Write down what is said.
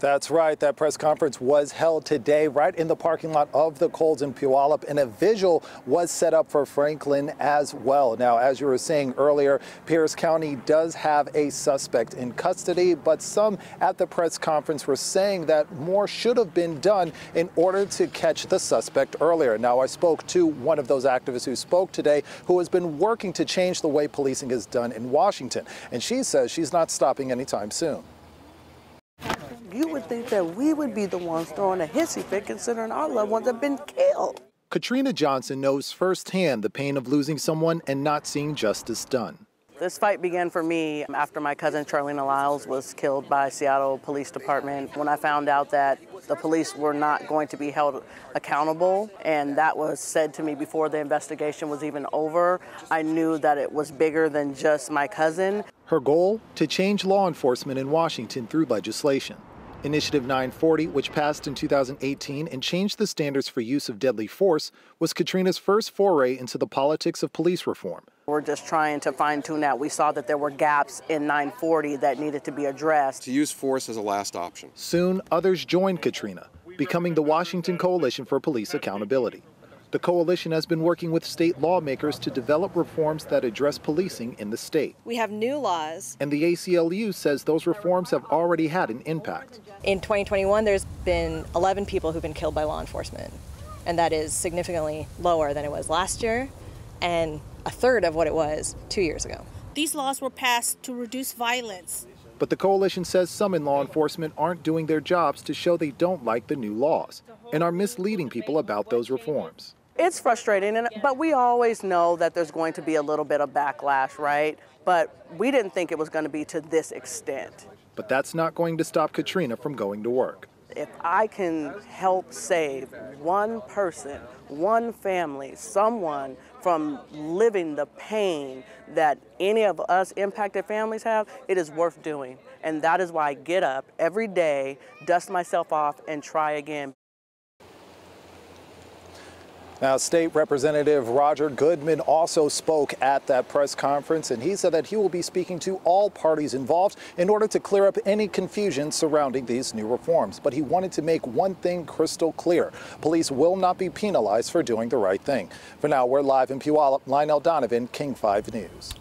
That's right. That press conference was held today right in the parking lot of the Kohl's in Puyallup, and a vigil was set up for Franklin as well. Now, as you were saying earlier, Pierce County does have a suspect in custody, but some at the press conference were saying that more should have been done in order to catch the suspect earlier. Now, I spoke to one of those activists who spoke today, who has been working to change the way policing is done in Washington, and she says she's not stopping anytime soon. You would think that we would be the ones throwing a hissy fit considering our loved ones have been killed. Katrina Johnson knows firsthand the pain of losing someone and not seeing justice done. This fight began for me after my cousin Charleena Lyles was killed by Seattle Police Department. When I found out that the police were not going to be held accountable, and that was said to me before the investigation was even over, I knew that it was bigger than just my cousin. Her goal? To change law enforcement in Washington through legislation. Initiative 940, which passed in 2018 and changed the standards for use of deadly force, was Katrina's first foray into the politics of police reform. We're just trying to fine-tune that. We saw that there were gaps in 940 that needed to be addressed. To use force as a last option. Soon, others joined Katrina, becoming the Washington Coalition for Police Accountability. The coalition has been working with state lawmakers to develop reforms that address policing in the state. We have new laws. And the ACLU says those reforms have already had an impact. In 2021, there's been 11 people who've been killed by law enforcement, and that is significantly lower than it was last year and a third of what it was 2 years ago. These laws were passed to reduce violence. But the coalition says some in law enforcement aren't doing their jobs to show they don't like the new laws and are misleading people about those reforms. It's frustrating, but we always know that there's going to be a little bit of backlash, right? But we didn't think it was going to be to this extent. But that's not going to stop Katrina from going to work. If I can help save one person, one family, someone from living the pain that any of us impacted families have, it is worth doing. And that is why I get up every day, dust myself off, and try again. Now, State Representative Roger Goodman also spoke at that press conference, and he said that he will be speaking to all parties involved in order to clear up any confusion surrounding these new reforms. But he wanted to make one thing crystal clear. Police will not be penalized for doing the right thing. For now, we're live in Puyallup. Lionel Donovan, King 5 News.